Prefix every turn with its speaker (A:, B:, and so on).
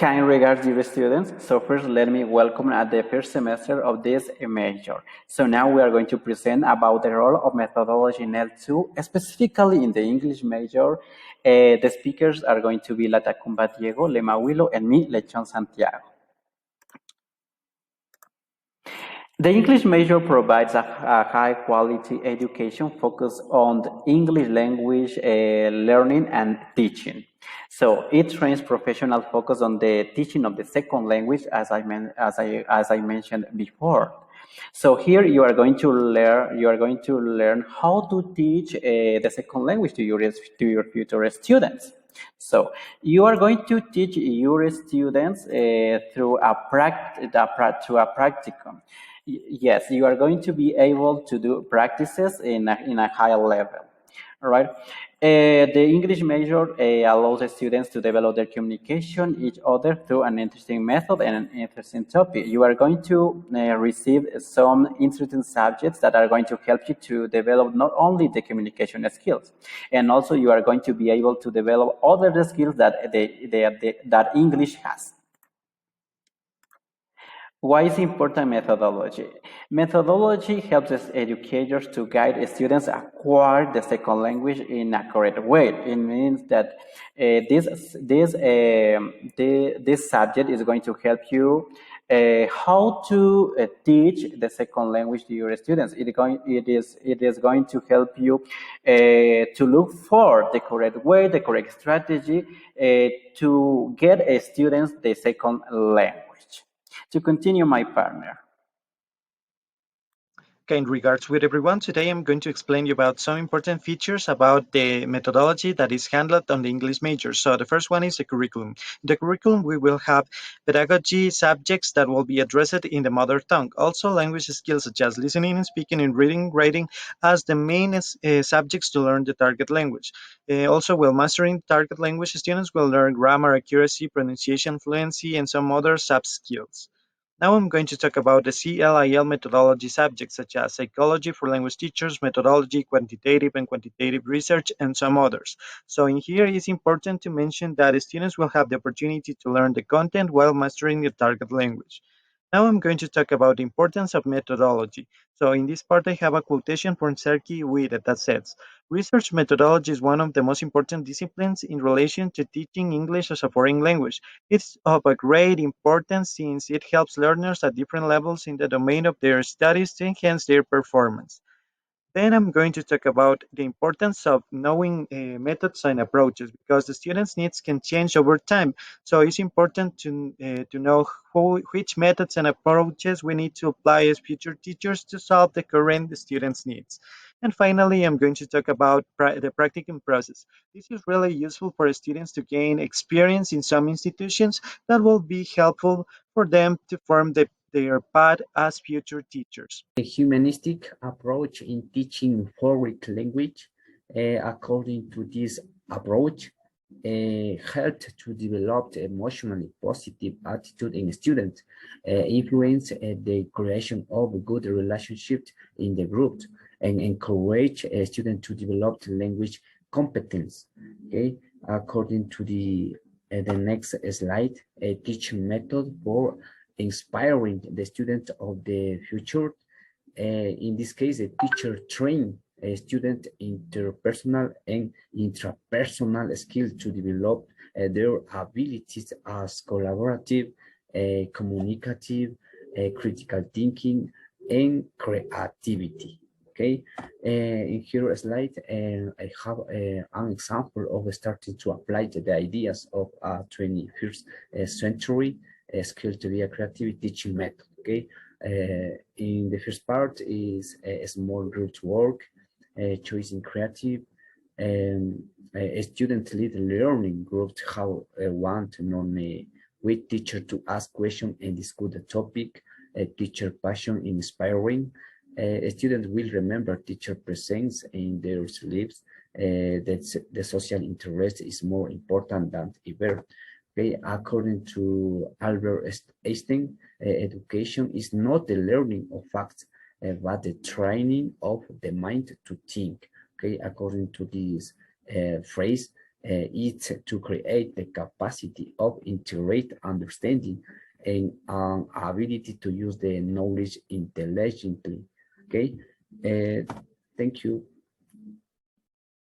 A: Kind regards, dear students. So first, let me welcome at the first semester of this major. So now we are going to present about the role of methodology in L2, specifically in the English major. The speakers are going to be Latacumba Diego, Lema Willow, and me, Lechón Santiago. The English major provides a high-quality education focused on the English language learning and teaching. So it trains professionals focused on the teaching of the second language, as I mentioned before. So here you are going to learn how to teach the second language to your future students. So you are going to teach your students through a practicum. Yes, you are going to be able to do practices in a high level. All right. The English major allows the students to develop their communication each other through an interesting method and an interesting topic. You are going to receive some interesting subjects that are going to help you to develop not only the communication skills, and also you are going to be able to develop other skills that that English has. Why is important methodology? Methodology helps educators to guide students acquire the second language in a correct way. It means that this subject is going to help you how to teach the second language to your students. It is going to help you to look for the correct way, the correct strategy to get students the second language. To continue, my partner.
B: Kind regards with everyone. Today I'm going to explain you about some important features about the methodology that is handled on the English major. So the first one is the curriculum. In the curriculum, we will have pedagogy subjects that will be addressed in the mother tongue. Also language skills such as listening and speaking and reading, writing as the main subjects to learn the target language. Also, while mastering target language, students will learn grammar, accuracy, pronunciation, fluency, and some other sub skills. Now I'm going to talk about the CLIL methodology subjects such as psychology for language teachers, methodology, quantitative and quantitative research, and some others. So in here it's important to mention that students will have the opportunity to learn the content while mastering the target language. Now I'm going to talk about the importance of methodology. So in this part I have a quotation from Serki Wiede that says, research methodology is one of the most important disciplines in relation to teaching English as a foreign language. It's of a great importance since it helps learners at different levels in the domain of their studies to enhance their performance. Then I'm going to talk about the importance of knowing methods and approaches because the students' needs can change over time. So it's important to know which methods and approaches we need to apply as future teachers to solve the current students' needs. And finally, I'm going to talk about the practicum process. This is really useful for students to gain experience in some institutions that will be helpful for them to form their path as future teachers.
C: A humanistic approach in teaching foreign language, according to this approach, helped to develop emotionally positive attitude in students, influence the creation of a good relationship in the group, and encourage a student to develop language competence. Okay, according to the next slide, a teaching method for inspiring the students of the future. In this case, a teacher train a student interpersonal and intrapersonal skills to develop their abilities as collaborative, communicative, critical thinking, and creativity. Okay, in here slide, I have an example of starting to apply the ideas of 21st century skill to be a creative teaching method. Okay, in the first part is a small group work, choosing creative, a student lead learning groups how want to know with teacher to ask questions and discuss the topic, teacher passion inspiring. A student will remember teacher presence in their lives, that the social interest is more important than ever. Okay, according to Albert Einstein, education is not the learning of facts, but the training of the mind to think. Okay, according to this phrase, It's to create the capacity of integrate understanding and ability to use the knowledge intelligently. Okay, thank you.